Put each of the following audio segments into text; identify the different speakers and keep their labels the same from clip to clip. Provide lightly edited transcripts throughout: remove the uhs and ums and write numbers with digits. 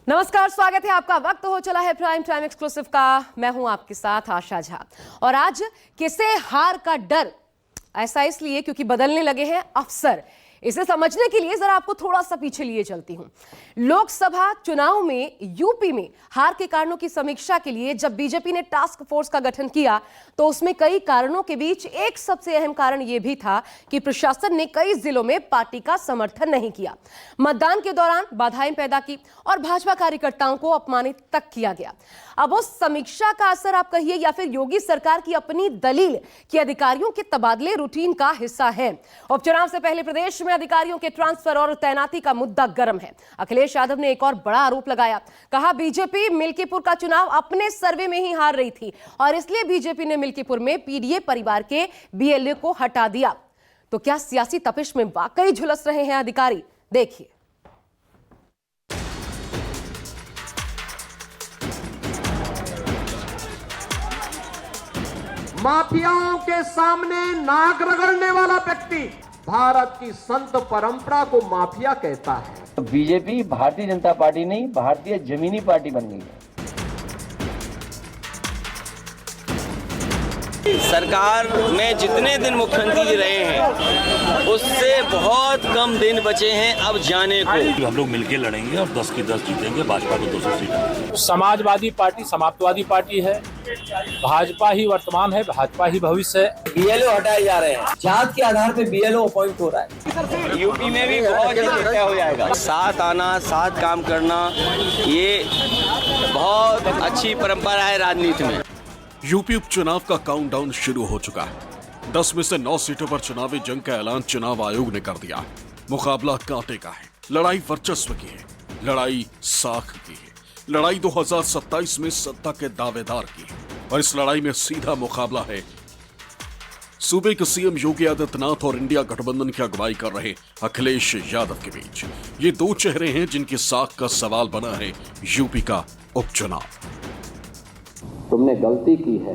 Speaker 1: नमस्कार, स्वागत है आपका। वक्त हो चला है प्राइम टाइम एक्सक्लूसिव का। मैं हूं आपके साथ आशा झा और आज किसे हार का डर, ऐसा इसलिए क्योंकि बदलने लगे हैं अफसर। इसे समझने के लिए जरा आपको थोड़ा सा पीछे लिए चलती हूं। लोकसभा चुनाव में यूपी में हार के कारणों की समीक्षा के लिए जब बीजेपी ने टास्क फोर्स का गठन किया तो उसमें कई कारणों के बीच एक सबसे अहम कारण यह भी था कि प्रशासन ने कई जिलों में पार्टी का समर्थन नहीं किया, मतदान के दौरान बाधाएं पैदा की और भाजपा कार्यकर्ताओं को अपमानित तक किया गया। अब उस समीक्षा का असर आप कहिए या फिर योगी सरकार की अपनी दलील कि अधिकारियों के तबादले रूटीन का हिस्सा है। उपचुनाव से पहले प्रदेश में अधिकारियों के ट्रांसफर और तैनाती का मुद्दा गर्म है। अखिलेश यादव ने एक और बड़ा आरोप लगाया, कहा बीजेपी मिल्कीपुर का चुनाव अपने सर्वे में ही हार रही थी और इसलिए बीजेपी ने मिल्कीपुर में पीडीए परिवार के बीएलओ को हटा दिया। तो क्या सियासी तपिश में वाकई झुलस रहे हैं अधिकारी? देखिए।
Speaker 2: माफियाओं के सामने नाक रगड़ने वाला व्यक्ति भारत की संत परंपरा को माफिया कहता है।
Speaker 3: बीजेपी भारतीय जनता पार्टी नहीं, भारतीय जमीनी पार्टी बन गई है।
Speaker 4: सरकार में जितने दिन मुख्यमंत्री जी रहे हैं उससे बहुत कम दिन बचे हैं अब जाने को।
Speaker 5: हम लोग मिलके लड़ेंगे और 10 की 10 जीतेंगे, भाजपा को 200 सीटें।
Speaker 6: समाजवादी पार्टी समाप्तवादी पार्टी है, भाजपा ही वर्तमान है, भाजपा ही भविष्य है।
Speaker 3: बीएलओ हटाए जा रहे हैं, जात के आधार पे बीएलओ अपॉइंट हो रहा है।
Speaker 4: यूपी में भी बहुत जल्दी तय हो जाएगा। साथ आना, साथ काम करना, ये बहुत अच्छी परंपरा है राजनीति में।
Speaker 7: यूपी उपचुनाव का काउंटडाउन शुरू हो चुका है। 10 में से 9 सीटों पर चुनावी जंग का ऐलान चुनाव आयोग ने कर दिया। मुकाबला कांटे का है, लड़ाई वर्चस्व की है, लड़ाई साख की है, लड़ाई 2027 में सत्ता के दावेदार की है और इस लड़ाई में सीधा मुकाबला है सूबे के सीएम योगी आदित्यनाथ और इंडिया गठबंधन की अगुवाई कर रहे अखिलेश यादव के बीच। ये दो चेहरे हैं जिनकी साख का सवाल बना है यूपी का उपचुनाव।
Speaker 8: तुमने गलती की है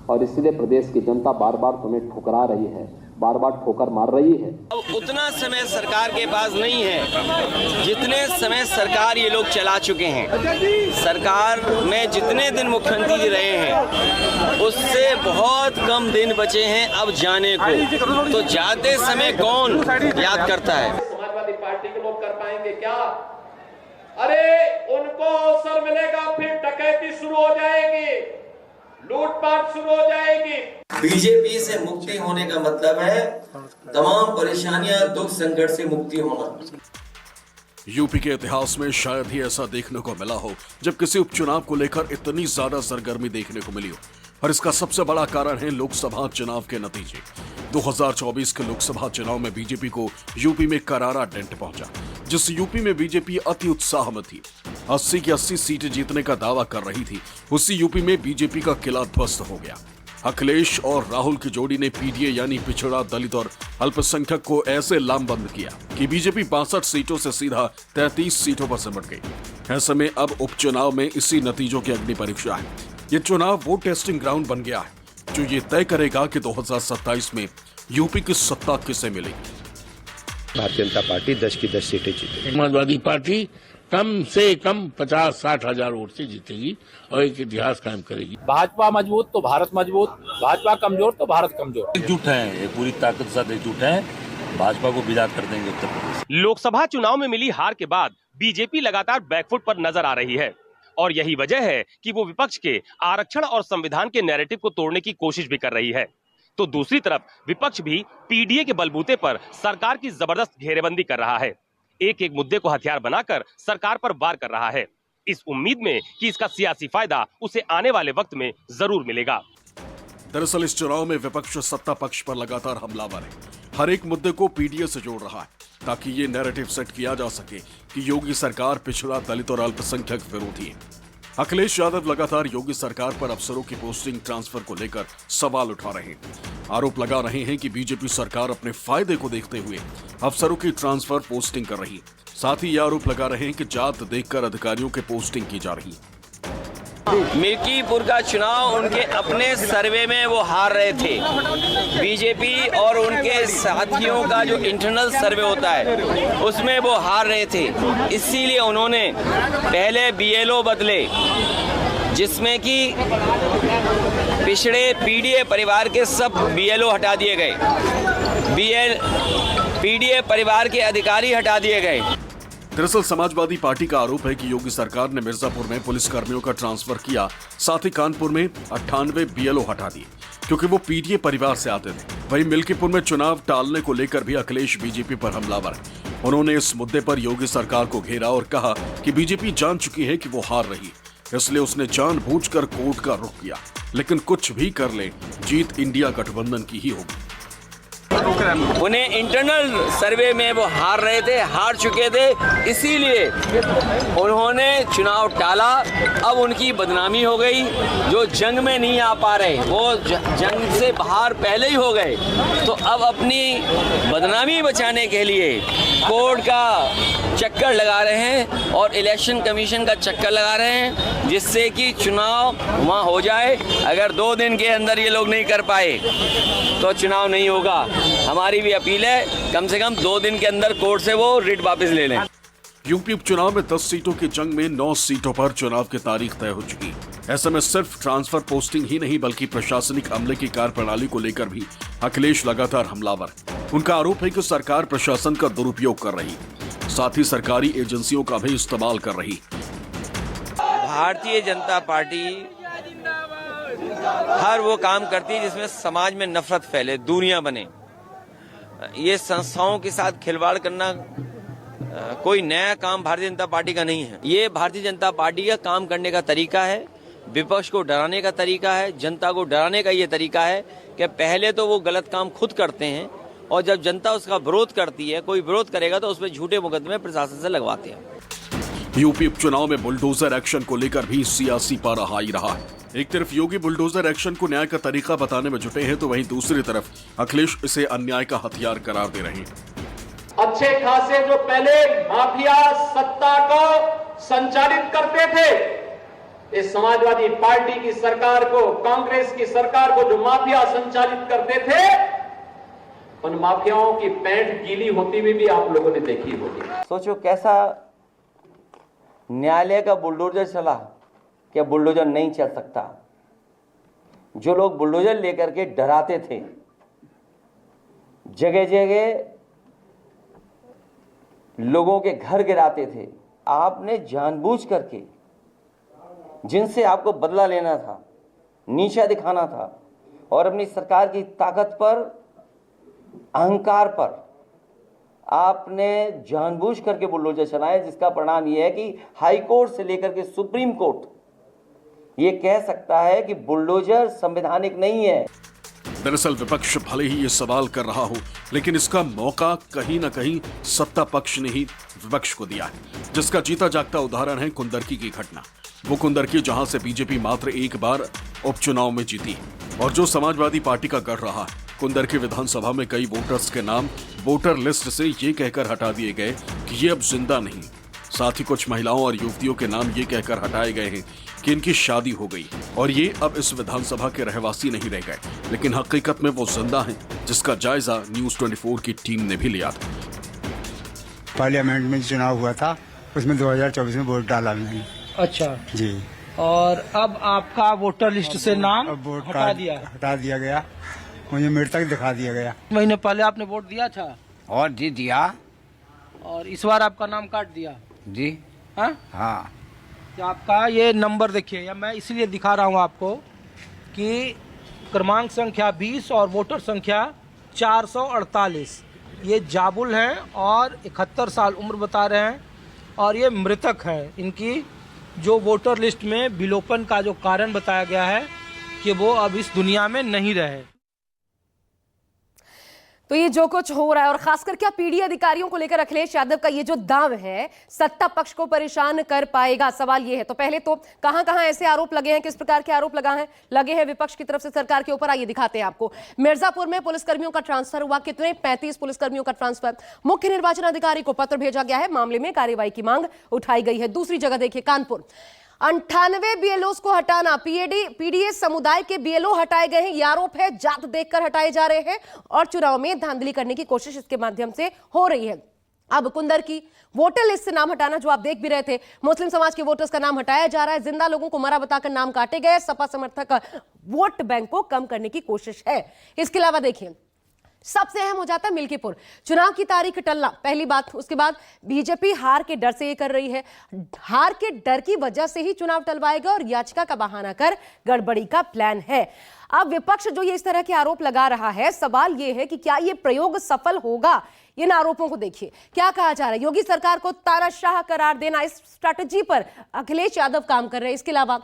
Speaker 8: और इसलिए प्रदेश की जनता बार बार तुम्हें ठुकरा रही है, बार बार ठोकर मार रही है।
Speaker 4: अब उतना समय सरकार के पास नहीं है जितने समय सरकार ये लोग चला चुके हैं। सरकार में जितने दिन मुख्यमंत्री जी रहे हैं उससे बहुत कम दिन बचे हैं अब जाने को। तो जाते समय कौन याद करता है?
Speaker 2: समाजवादी पार्टी के लोग कर पाएंगे क्या? अरे उनको अवसर मिलेगा, फिर डकैती शुरू हो जाएगी, लूटपाट शुरू हो जाएगी।
Speaker 4: बीजेपी से मुक्ति होने का मतलब है तमाम परेशानियां, दुख, संकट से मुक्ति होना।
Speaker 7: यूपी के इतिहास में शायद ही ऐसा देखने को मिला हो जब किसी उपचुनाव को लेकर इतनी ज्यादा सरगर्मी देखने को मिली हो। और इसका सबसे बड़ा कारण है लोकसभा चुनाव के नतीजे। 2024 के लोकसभा चुनाव में बीजेपी को यूपी में करारा डेंट पहुंचा। जिस यूपी में बीजेपी अति उत्साह में थी, 80 की 80 सीटें जीतने का दावा कर रही थी, उसी यूपी में बीजेपी का किला ध्वस्त हो गया। अखिलेश और राहुल की जोड़ी ने पीडीए यानी पिछड़ा, दलित और अल्पसंख्यक को ऐसे लामबंद किया कि बीजेपी 62 सीटों से सीधा 33 सीटों पर सिमट गई। ऐसे में अब उपचुनाव में इसी नतीजों की अग्नि परीक्षा है। ये चुनाव वो टेस्टिंग ग्राउंड बन गया है जो ये तय करेगा कि 2027 में यूपी की सत्ता किसे मिलेगी।
Speaker 9: भारतीय जनता पार्टी 10 की 10 सीटें जीतेगी।
Speaker 5: समाजवादी पार्टी कम से कम 50-60 हजार वोट से जीतेगी और एक इतिहास कायम करेगी।
Speaker 6: भाजपा मजबूत तो भारत मजबूत, भाजपा कमजोर तो भारत कमजोर।
Speaker 5: एकजुट है, पूरी ताकत के साथ एकजुट है, भाजपा को विदा कर देंगे उत्तर प्रदेश।
Speaker 10: लोकसभा चुनाव में मिली हार के बाद बीजेपी लगातार बैकफुट पर नजर आ रही है और यही वजह है कि वो विपक्ष के आरक्षण और संविधान के नैरेटिव को तोड़ने की कोशिश भी कर रही है। तो दूसरी तरफ विपक्ष भी पीडीए के बलबूते पर सरकार की जबरदस्त घेरेबंदी कर रहा है। एक एक मुद्दे को हथियार बनाकर सरकार पर वार कर रहा है, इस उम्मीद में कि इसका सियासी फायदा उसे आने वाले वक्त में जरूर मिलेगा।
Speaker 7: दरअसल इस चुनाव में विपक्ष सत्ता पक्ष पर लगातार हमलावर है। हर एक मुद्दे को पीडीए से जोड़ रहा है ताकि ये नैरेटिव सेट किया जा सके कि योगी सरकार पिछड़ा, दलित और अल्पसंख्यक विरोधी है। अखिलेश यादव लगातार योगी सरकार पर अफसरों की पोस्टिंग ट्रांसफर को लेकर सवाल उठा रहे हैं। आरोप लगा रहे हैं कि बीजेपी सरकार अपने फायदे को देखते हुए अफसरों की ट्रांसफर पोस्टिंग कर रही है। साथ ही ये आरोप लगा रहे हैं कि जात देखकर अधिकारियों के पोस्टिंग की जा रही है।
Speaker 4: मिल्कीपुर का चुनाव उनके अपने सर्वे में वो हार रहे थे। बीजेपी और उनके साथियों का जो इंटरनल सर्वे होता है उसमें वो हार रहे थे, इसीलिए उन्होंने पहले बीएलओ बदले, जिसमें कि पिछड़े पीडीए परिवार के सब बीएलओ हटा दिए गए, पीडीए परिवार के अधिकारी हटा दिए गए।
Speaker 7: दरअसल समाजवादी पार्टी का आरोप है कि योगी सरकार ने मिर्जापुर में पुलिस कर्मियों का ट्रांसफर किया, साथ ही कानपुर में 98 बीएलओ हटा दिए क्योंकि वो पीडीए परिवार से आते थे। वहीं मिल्कीपुर में चुनाव टालने को लेकर भी अखिलेश बीजेपी पर हमलावर है। उन्होंने इस मुद्दे पर योगी सरकार को घेरा और कहा कि बीजेपी जान चुकी है कि वो हार रही है, इसलिए उसने जानबूझकर कोर्ट का रुख किया। लेकिन कुछ भी कर ले, जीत इंडिया गठबंधन की ही होगी।
Speaker 4: उन्हें इंटरनल सर्वे में वो हार रहे थे, हार चुके थे, इसीलिए उन्होंने चुनाव टाला। अब उनकी बदनामी हो गई। जो जंग में नहीं आ पा रहे वो जंग से बाहर पहले ही हो गए, तो अब अपनी बदनामी बचाने के लिए कोर्ट का चक्कर लगा रहे हैं और इलेक्शन कमीशन का चक्कर लगा रहे हैं, जिससे कि चुनाव वहाँ हो जाए। अगर 2 दिन के अंदर ये लोग नहीं कर पाए तो चुनाव नहीं होगा। हमारी भी अपील है कम से कम 2 दिन के अंदर कोर्ट से वो रिट वापस ले लें।
Speaker 7: यूपी उपचुनाव में 10 सीटों की जंग में 9 सीटों पर चुनाव की तारीख तय हो चुकी। ऐसे में सिर्फ ट्रांसफर पोस्टिंग ही नहीं बल्कि प्रशासनिक अमले की कार्यप्रणाली को लेकर भी अखिलेश लगातार हमलावर। उनका आरोप है कि सरकार प्रशासन का दुरुपयोग कर रही, साथ ही सरकारी एजेंसियों का भी इस्तेमाल कर रही।
Speaker 4: भारतीय जनता पार्टी हर वो काम करती है जिसमें समाज में नफरत फैले, दूरियां बने। ये संस्थाओं के साथ खिलवाड़ करना कोई नया काम भारतीय जनता पार्टी का नहीं है। ये भारतीय जनता पार्टी का काम करने का तरीका है, विपक्ष को डराने का तरीका है, जनता को डराने का ये तरीका है कि पहले तो वो गलत काम खुद करते हैं और जब जनता उसका विरोध करती है, कोई विरोध करेगा तो उसमें झूठे मुकदमे प्रशासन से लगवाते हैं।
Speaker 7: यूपी उपचुनाव में बुलडोजर एक्शन को लेकर भी सियासी पारा हाई रहा है। एक तरफ योगी बुलडोजर एक्शन को न्याय का तरीका बताने में जुटे हैं, तो वहीं दूसरी तरफ अखिलेश इसे अन्याय का हथियार करार दे रहे हैं।
Speaker 2: अच्छे खासे जो पहले माफिया सत्ता को संचालित करते थे, इस समाजवादी पार्टी की सरकार को, कांग्रेस की सरकार को जो माफिया संचालित करते थे, उन माफियाओं की पैंट गीली होती हुई भी आप लोगों ने देखी होगी।
Speaker 4: सोचो कैसा न्यायालय का बुलडोजर चला, क्या बुलडोजर नहीं चल सकता? जो लोग बुलडोजर लेकर के डराते थे, जगह जगह लोगों के घर गिराते थे, आपने जानबूझ करके जिनसे आपको बदला लेना था, नीचा दिखाना था और अपनी सरकार की ताकत पर, अहंकार पर आपने जानबूझ करके बुलडोजर चलाए, जिसका परिणाम यह है कि हाई कोर्ट से लेकर के सुप्रीम कोर्ट ये कह सकता है कि बुलडोजर संवैधानिक नहीं है।
Speaker 7: दरअसल विपक्ष भले ही ये सवाल कर रहा हो, लेकिन इसका मौका कहीं न कहीं सत्ता पक्ष ने ही विपक्ष को दिया है, जिसका जीता जागता उदाहरण है कुंदरकी की घटना। वो कुंदरकी जहां से बीजेपी मात्र एक बार उपचुनाव में जीती और जो समाजवादी पार्टी का गढ़ रहा। कुंदरकी विधानसभा में कई वोटर्स के नाम वोटर लिस्ट से ये कहकर हटा दिए गए कि ये अब जिंदा नहीं। साथ ही कुछ महिलाओं और युवतियों के नाम ये कहकर हटाए गए हैं कि इनकी शादी हो गई और ये अब इस विधानसभा के रहवासी नहीं रह गए, लेकिन हकीकत में वो जिंदा हैं, जिसका जायजा न्यूज 24 की टीम ने भी लिया था।
Speaker 11: पार्लियामेंट में चुनाव हुआ था, उसमें 2024 में वोट डाला नहीं।
Speaker 12: अच्छा
Speaker 11: जी।
Speaker 12: और अब आपका वोटर लिस्ट से नाम
Speaker 11: हटा दिया गया, मुझे मृतक दिखा दिया गया।
Speaker 12: महीने पहले आपने वोट दिया था?
Speaker 11: और जी दिया।
Speaker 12: और इस बार आपका नाम काट दिया?
Speaker 11: जी हाँ।
Speaker 12: तो आपका ये नंबर देखिए, या मैं इसलिए दिखा रहा हूँ आपको कि क्रमांक संख्या 20 और वोटर संख्या 448, ये जाबुल हैं और 71 साल उम्र बता रहे हैं और ये मृतक हैं। इनकी जो वोटर लिस्ट में विलोपन का जो कारण बताया गया है कि वो अब इस दुनिया में नहीं रहे।
Speaker 1: तो ये जो कुछ हो रहा है और खासकर क्या पीडी अधिकारियों को लेकर अखिलेश यादव का ये जो दाव है, सत्ता पक्ष को परेशान कर पाएगा, सवाल ये है। तो पहले तो कहां-कहां ऐसे आरोप लगे हैं, किस प्रकार के आरोप लगे हैं विपक्ष की तरफ से सरकार के ऊपर, आइए दिखाते हैं आपको। मिर्जापुर में पुलिसकर्मियों का ट्रांसफर हुआ, कितने? 35 पुलिसकर्मियों का ट्रांसफर। मुख्य निर्वाचन अधिकारी को पत्र भेजा गया है, मामले में कार्रवाई की मांग उठाई गई है। दूसरी जगह देखिए कानपुर, 98 बीएलओस को हटाना, पीडीएस समुदाय के बीएलओ हटाए गए हैं। ये आरोप है जात देखकर हटाए जा रहे हैं और चुनाव में धांधली करने की कोशिश इसके माध्यम से हो रही है। अब कुंदर की वोटर लिस्ट से नाम हटाना, जो आप देख भी रहे थे, मुस्लिम समाज के वोटर्स का नाम हटाया जा रहा है। जिंदा लोगों को मरा बताकर नाम काटे गए। सपा समर्थक वोट बैंक को कम करने की कोशिश है। इसके अलावा देखिए, सबसे अहम हो जाता है मिल्कीपुर चुनाव की तारीख टलना, पहली बात। उसके बाद बीजेपी हार के डर से ये कर रही है, हार के डर की वजह से ही चुनाव टलवाएगा और याचिका का बहाना कर गड़बड़ी का प्लान है। अब विपक्ष जो ये इस तरह के आरोप लगा रहा है, सवाल ये है कि क्या ये प्रयोग सफल होगा। इन आरोपों को देखिए, क्या कहा जा रहा है, योगी सरकार को तानाशाह करार देना, इस स्ट्रैटेजी पर अखिलेश यादव काम कर रहे हैं। इसके अलावा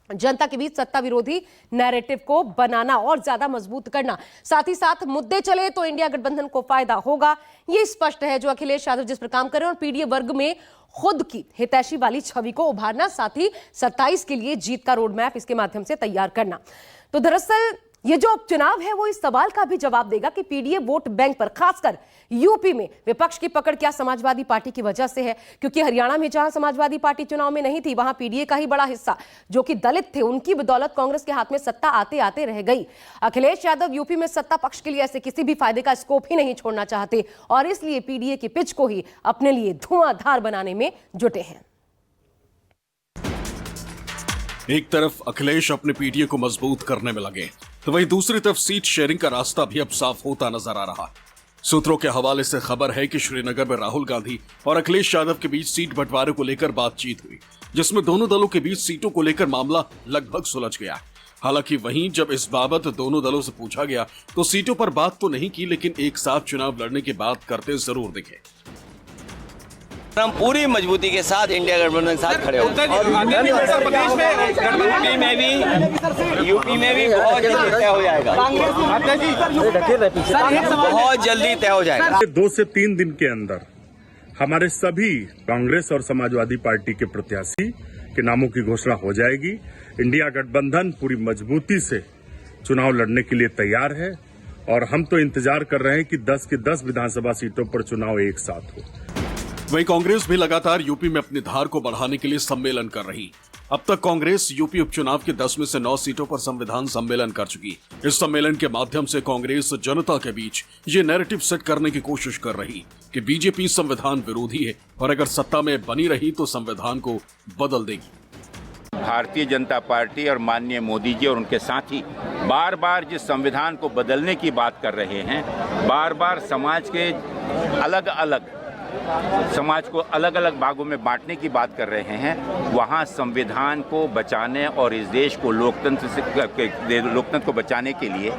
Speaker 1: जनता के बीच सत्ता विरोधी नैरेटिव को बनाना और ज्यादा मजबूत करना, साथ ही साथ मुद्दे चले तो इंडिया गठबंधन को फायदा होगा, ये स्पष्ट है जो अखिलेश यादव जिस पर काम कर रहे हैं। और पीडीए वर्ग में खुद की हितैषी वाली छवि को उभारना, साथ ही 27 के लिए जीत का रोड मैप इसके माध्यम से तैयार करना। तो दरअसल ये जो उपचुनाव है वो इस सवाल का भी जवाब देगा कि पीडीए वोट बैंक पर, खासकर यूपी में विपक्ष की पकड़ क्या समाजवादी पार्टी की वजह से है। क्योंकि हरियाणा में जहां समाजवादी पार्टी चुनाव में नहीं थी, वहां पीडीए का ही बड़ा हिस्सा जो कि दलित थे, उनकी बदौलत कांग्रेस के हाथ में सत्ता आते आते रह गई। अखिलेश यादव यूपी में सत्ता पक्ष के लिए ऐसे किसी भी फायदे का स्कोप ही नहीं छोड़ना चाहते और इसलिए पीडीए की पिच को ही अपने लिए धुआंधार बनाने में जुटे हैं।
Speaker 7: एक तरफ अखिलेश अपने पीडीए को मजबूत करने में लगे, तो वहीं दूसरी तरफ सीट शेयरिंग का रास्ता भी अब साफ होता नजर आ रहा। सूत्रों के हवाले से खबर है कि श्रीनगर में राहुल गांधी और अखिलेश यादव के बीच सीट बंटवारे को लेकर बातचीत हुई, जिसमें दोनों दलों के बीच सीटों को लेकर मामला लगभग सुलझ गया। हालांकि वहीं जब इस बाबत दोनों दलों से पूछा गया तो सीटों पर बात तो नहीं की, लेकिन एक साथ चुनाव लड़ने की बात करते जरूर दिखे।
Speaker 4: हम पूरी मजबूती के साथ इंडिया गठबंधन के साथ खड़े होंगे और यूपी में भी बहुत जल्दी तय हो जाएगा, बहुत जल्दी तय हो जाएगा।
Speaker 13: 2 से 3 दिन के अंदर हमारे सभी कांग्रेस और समाजवादी पार्टी के प्रत्याशी के नामों की घोषणा हो जाएगी। इंडिया गठबंधन पूरी मजबूती से चुनाव लड़ने के लिए तैयार है और हम तो इंतजार कर रहे हैं कि 10 की 10 विधानसभा सीटों पर चुनाव एक साथ हो।
Speaker 7: वहीं कांग्रेस भी लगातार यूपी में अपनी धार को बढ़ाने के लिए सम्मेलन कर रही। अब तक कांग्रेस यूपी उपचुनाव के 10 में से 9 सीटों पर संविधान सम्मेलन कर चुकी। इस सम्मेलन के माध्यम से कांग्रेस जनता के बीच ये नैरेटिव सेट करने की कोशिश कर रही कि बीजेपी संविधान विरोधी है और अगर सत्ता में बनी रही तो संविधान को बदल देगी।
Speaker 14: भारतीय जनता पार्टी और माननीय मोदी जी और उनके साथी बार बार जिस संविधान को बदलने की बात कर रहे हैं, बार बार समाज के समाज को अलग अलग भागों में बांटने की बात कर रहे हैं, वहां संविधान को बचाने और इस देश को लोकतंत्र को बचाने के लिए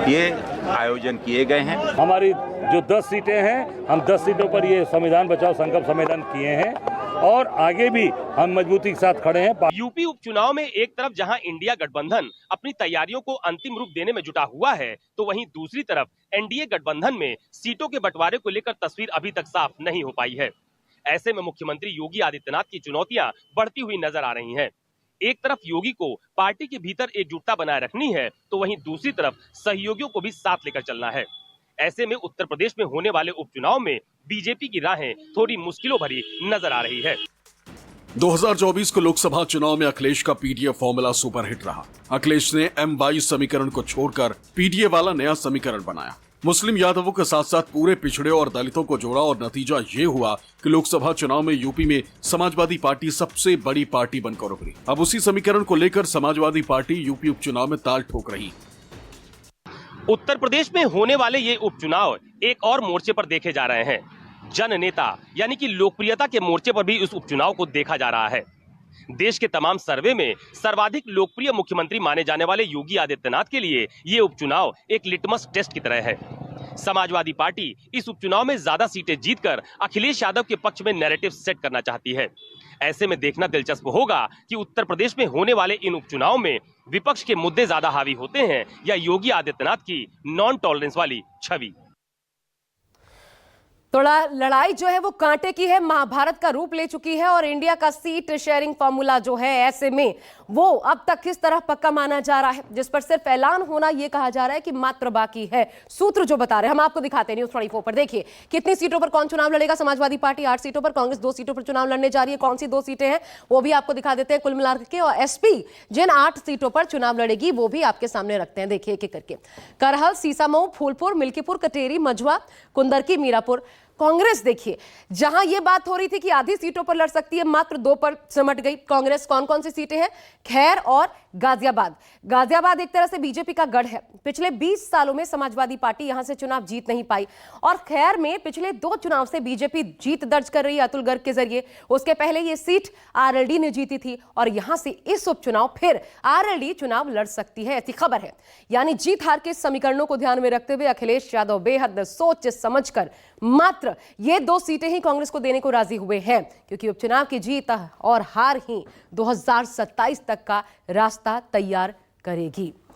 Speaker 14: ये आयोजन किए गए हैं।
Speaker 15: हमारी जो 10 सीटें हैं, हम 10 सीटों पर ये संविधान बचाओ संकल्प सम्मेलन किए हैं और आगे भी हम मजबूती के साथ खड़े हैं।
Speaker 10: यूपी उपचुनाव में एक तरफ जहां इंडिया गठबंधन अपनी तैयारियों को अंतिम रूप देने में जुटा हुआ है, तो वहीं दूसरी तरफ एनडीए गठबंधन में सीटों के बंटवारे को लेकर तस्वीर अभी तक साफ नहीं हो पाई है। ऐसे में मुख्यमंत्री योगी आदित्यनाथ की चुनौतियां बढ़ती हुई नजर आ रही हैं। एक तरफ योगी को पार्टी के भीतर एकजुटता बनाए रखनी है, तो वहीं दूसरी तरफ सहयोगियों को भी साथ लेकर चलना है। ऐसे में उत्तर प्रदेश में होने वाले उपचुनाव में बीजेपी की राहें थोड़ी मुश्किलों भरी नजर आ रही है।
Speaker 7: 2024 को लोकसभा चुनाव में अखिलेश का पीडीए फॉर्मूला सुपरहिट रहा। अखिलेश ने M22 समीकरण को छोड़कर पीडीए वाला नया समीकरण बनाया। मुस्लिम यादवों के साथ साथ पूरे पिछड़े और दलितों को जोड़ा और नतीजा ये हुआ कि लोकसभा चुनाव में यूपी में समाजवादी पार्टी सबसे बड़ी पार्टी बनकर उभरी। अब उसी समीकरण को लेकर समाजवादी पार्टी यूपी उपचुनाव में ताल ठोक रही।
Speaker 10: उत्तर प्रदेश में होने वाले ये उपचुनाव एक और मोर्चे पर देखे जा रहे हैं। जन नेता यानी कि लोकप्रियता के मोर्चे पर भी इस उपचुनाव को देखा जा रहा है। देश के तमाम सर्वे में सर्वाधिक लोकप्रिय मुख्यमंत्री माने जाने वाले योगी आदित्यनाथ के लिए ये उपचुनाव एक लिटमस टेस्ट की तरह है। समाजवादी पार्टी इस उपचुनाव में ज्यादा सीटें जीतकर अखिलेश यादव के पक्ष में नैरेटिव सेट करना चाहती है। ऐसे में देखना दिलचस्प होगा कि उत्तर प्रदेश में होने वाले इन उपचुनाव में विपक्ष के मुद्दे ज्यादा हावी होते हैं या योगी आदित्यनाथ की नॉन टॉलरेंस वाली छवि।
Speaker 1: तो लड़ाई जो है वो कांटे की है, महाभारत का रूप ले चुकी है और इंडिया का सीट शेयरिंग फॉर्मूला जो है ऐसे में वो अब तक किस तरह पक्का माना जा रहा है, जिस पर सिर्फ ऐलान होना यह कहा जा रहा है कि मात्र बाकी है। सूत्र जो बता रहे हैं हम आपको दिखाते हैं न्यूज़ 24 पर। देखिए कितनी सीटों पर कौन चुनाव लड़ेगा। समाजवादी पार्टी 8 सीटों पर, कांग्रेस 2 सीटों पर चुनाव लड़ने जा रही है। कौन सी 2 सीटें हैं वो भी आपको दिखा देते हैं कुल मिलाकर के। और एसपी जिन 8 सीटों पर चुनाव लड़ेगी वो भी आपके सामने रखते हैं। देखिए एक एक करके। करहल, सीसामऊ, फूलपुर, मिल्कीपुर, कटेरी, मझवा, कुंदरकी, मीरापुर। कांग्रेस देखिए जहां यह बात हो रही थी कि आधी सीटों पर लड़ सकती है, मात्र 2 पर सिमट गई कांग्रेस। कौन कौन सी सीटें हैं? खैर और गाजियाबाद। गाजियाबाद एक तरह से बीजेपी का गढ़ है। पिछले 20 सालों में समाजवादी पार्टी यहां से चुनाव जीत नहीं पाई और खैर में पिछले 2 चुनाव से बीजेपी जीत दर्ज कर रही है अतुल गर्ग के जरिए। उसके पहले यह सीट आरएलडी ने जीती थी और यहां से इस उपचुनाव फिर आरएलडी चुनाव लड़ सकती है, ऐसी खबर है। यानी जीत हार के समीकरणों को ध्यान में रखते हुए अखिलेश यादव बेहद सोच समझकर मात्र ये 2 सीटें ही कांग्रेस को देने को राजी हुए हैं, क्योंकि उपचुनाव की जीत और हार ही 2027 तक का रास्ता तैयार करेगी।